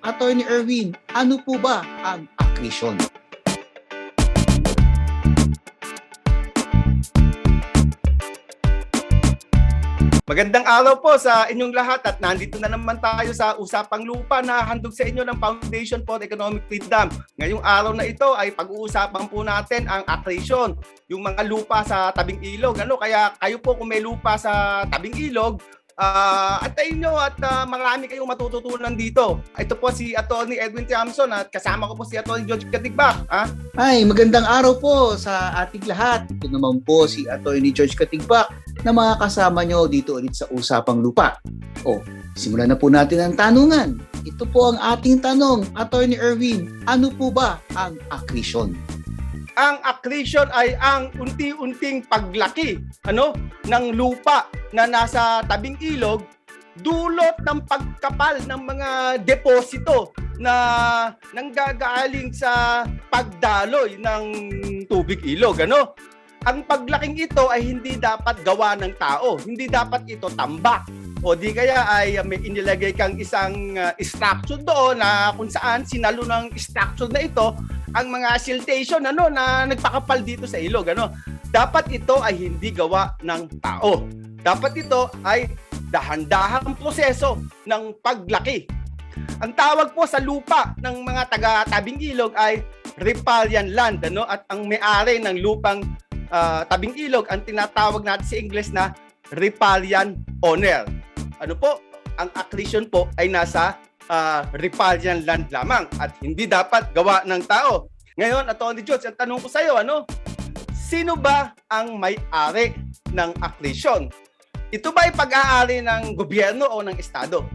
Attorney Erwin, ano po ba ang accretion? Magandang araw po sa inyong lahat at nandito na naman tayo sa Usapang Lupa na handog sa inyo ng Foundation for Economic Freedom. Ngayong araw na ito ay pag-uusapan po natin ang accretion, yung mga lupa sa tabing ilog. Kaya kayo po kung may lupa sa tabing ilog, antayin nyo at marami kayong matututunan dito. Ito po si Attorney Edwin Tiamson at kasama ko po si Attorney George Katigbak. Ay, magandang araw po sa ating lahat. Ito naman po si Attorney George Katigbak na makakasama nyo dito ulit sa Usapang Lupa. Simulan na po natin ang tanungan. Ito po ang ating tanong, Attorney Erwin, ano po ba ang accretion? Ang accretion ay ang unti-unting paglaki ng lupa na nasa tabing ilog dulot ng pagkapal ng mga deposito na nanggagaling sa pagdaloy ng tubig ilog. Ang paglaking ito ay hindi dapat gawa ng tao, hindi dapat ito tambak. O di kaya ay may inilagay kang isang structure doon na kung saan sinalo ng structure na ito ang mga siltation na nagpakapal dito sa ilog. Dapat ito ay hindi gawa ng tao. Dapat ito ay dahan-dahang proseso ng paglaki. Ang tawag po sa lupa ng mga taga-tabing ilog ay riparian land. At ang may-ari ng lupang tabing ilog ang tinatawag natin sa English na riparian owner. Ang accretion po ay nasa riparian land lamang at hindi dapat gawa ng tao. Ngayon, Atty. George, ang tanong ko sa iyo, sino ba ang may-ari ng accretion? Ito ba ay pag-aari ng gobyerno o ng estado?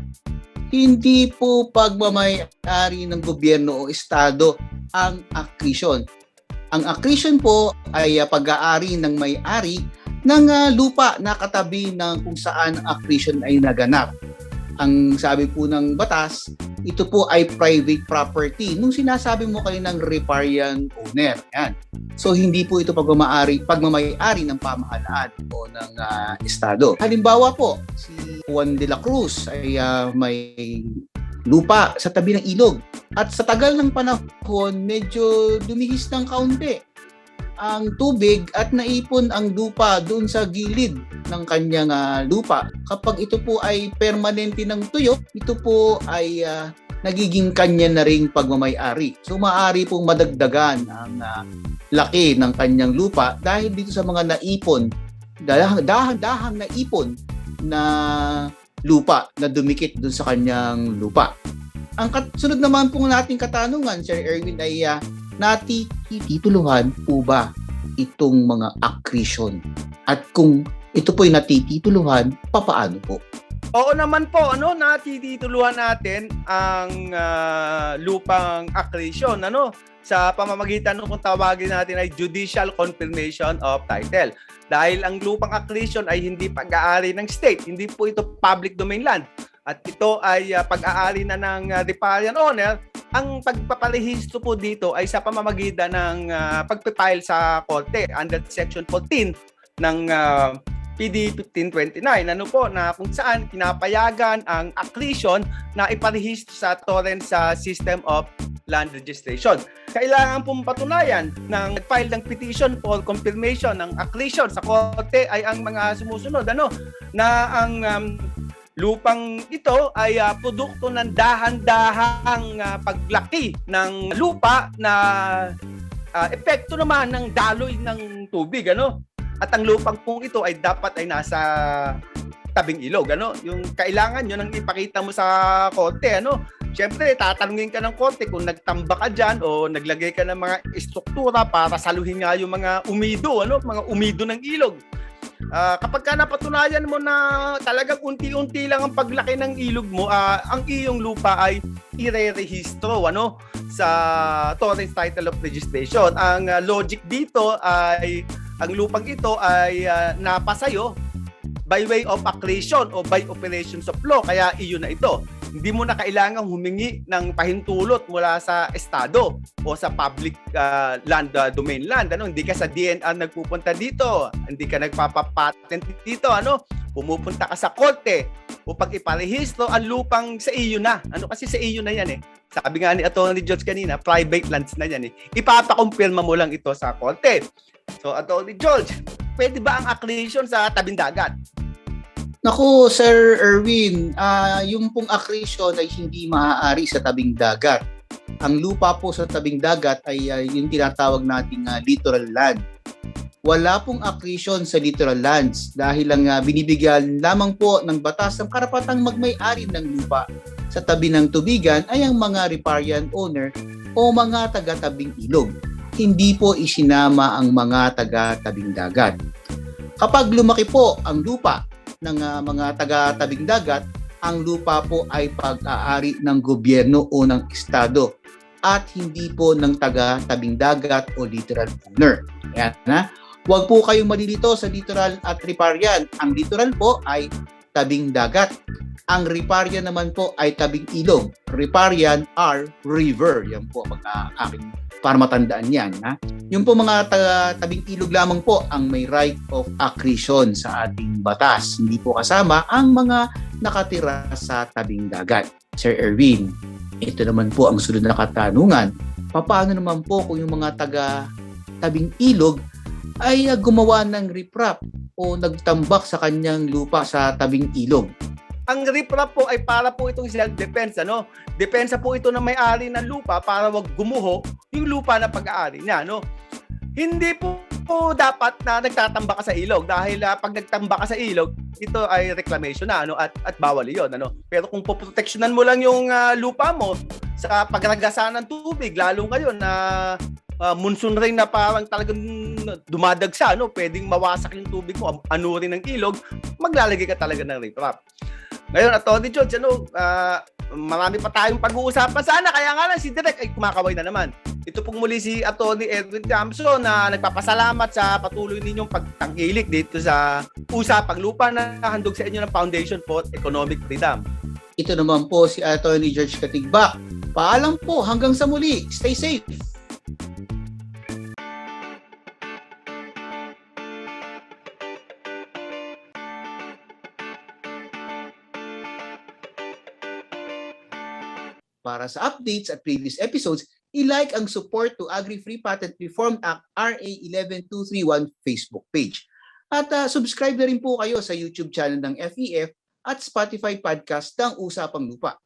Hindi po pagmamay-ari ng gobyerno o estado ang accretion. Ang accretion po ay pag-aari ng may-ari ng lupa na katabi ng kung saan accretion ay naganap. Ang sabi po ng batas, ito po ay private property. Nung sinasabi mo kayo ng riparian owner, yan. So hindi po ito pagmamay-ari ng pamahalaan o ng estado. Halimbawa po, si Juan de la Cruz ay may lupa sa tabi ng ilog. At sa tagal ng panahon, medyo dumihis ng kaunti ang tubig at naipon ang lupa doon sa gilid ng kanyang lupa. Kapag ito po ay permanente ng tuyo, ito po ay nagiging kanya na ring pagmamay-ari. So maaari pong madagdagan ang laki ng kanyang lupa dahil dito sa mga naipon, dahang naipon na lupa na dumikit doon sa kanyang lupa. Ang sunod naman pong nating katanungan, Sir Erwin, ay natitituluhan po ba itong mga accretion? At kung ito po'y natitituluhan, papaano po? Oo naman po, natitituluhan natin ang lupang accretion, sa pamamagitan ng kung tawagin natin ay judicial confirmation of title. Dahil ang lupang accretion ay hindi pag-aari ng state, hindi po ito public domain land. At ito ay pag-aari na ng riparian owner. Ang pagpaparehistro po dito ay sa pamamagitan ng pagpipile sa korte under Section 14 ng PD 1529. Na kung saan pinapayagan ang accretion na iparehistro sa torrent sa System of Land Registration. Kailangan pong patunayan ng file ng petition for confirmation ng accretion sa korte ay ang mga sumusunod. Na ang lupang ito ay produkto ng dahan-dahang paglaki ng lupa na epekto naman ng daloy ng tubig. At ang lupang pong ito ay dapat ay nasa tabing ilog. Yung kailangan yun ang ipakita mo sa korte. Siyempre, tatanungin ka ng korte kung nagtamba ka dyan o naglagay ka ng mga istruktura para saluhin nga yung mga umido, mga umido ng ilog. Kapag ka napatunayan mo na talagang unti-unti lang ang paglaki ng ilog mo, ang iyong lupa ay ire-rehistro sa Torrens Title of Registration. Ang logic dito ay ang lupang ito ay napasayo by way of accretion o by operations of law, kaya iyon na ito. Hindi mo na kailangang humingi ng pahintulot mula sa estado o sa public land, domain land. Hindi ka sa DNR nagpupunta dito, hindi ka nagpapapatent dito, pumupunta ka sa korte upang iparehistro ang lupang sa iyo na. Kasi sa iyo na yan eh. Sabi nga ni Atty. George kanina, private lands na yan eh. Ipapakumpirma mo lang ito sa korte. So, Atty. George, pwede ba ang accretion sa tabing dagat? Naku, Sir Erwin, yung pong accretion ay hindi maaari sa tabing dagat. Ang lupa po sa tabing dagat ay yung tinatawag nating littoral land. Wala pong accretion sa littoral lands dahil lang binibigyan lamang po ng batas ang karapatang magmay-ari ng lupa sa tabi ng tubigan ay ang mga riparian owner o mga taga-tabing ilog. Hindi po isinama ang mga taga-tabing dagat. Kapag lumaki po ang lupa ng mga taga-tabing dagat, ang lupa po ay pag-aari ng gobyerno o ng estado at hindi po ng taga-tabing dagat o littoral owner. Ayan na. Huwag po kayong malilito sa littoral at riparian. Ang littoral po ay tabing dagat. Ang riparian naman po ay tabing ilog. Riparian are river. Yan po ang aking para matandaan yan. Yung po mga tabing ilog lamang po ang may right of accretion sa ating batas. Hindi po kasama ang mga nakatira sa tabing dagat. Sir Erwin, ito naman po ang sunod na katanungan. Paano naman po kung yung mga taga-tabing ilog ay gumawa ng riprap o nagtambak sa kanyang lupa sa tabing ilog? Ang riprap po ay para po itong self-defense. Depensa po ito ng may-ari ng lupa para wag gumuho yung lupa na pag-aari niya. Hindi po dapat na nagtatambak ka sa ilog dahil pag nagtambak ka sa ilog, ito ay reclamation na at bawal 'yon. Pero kung poproteksyonan mo lang yung lupa mo sa pagragasan ng tubig, lalo ngayon na monsoon rain na parang talagang dumadagsa, pwedeng mawasak yung tubig mo, anurin ng ilog, maglalagay ka talaga ng riprap. Ngayon, Atty. George, marami pa tayong pag-uusapan sana, kaya nga lang si Direk ay kumakaway na naman. Ito pong muli si Atty. Edwin Camson na nagpapasalamat sa patuloy ninyong pagtangkilik dito sa Usapang Lupa na handog sa inyo ng Foundation for Economic Freedom. Ito naman po si Atty. George Katigbak. Paalam po, hanggang sa muli. Stay safe. Para sa updates at previous episodes, i-like ang Support to Agri-Free Patent Reform Act RA 11231 Facebook page. At subscribe na rin po kayo sa YouTube channel ng FEF at Spotify podcast ng Usapang Lupa.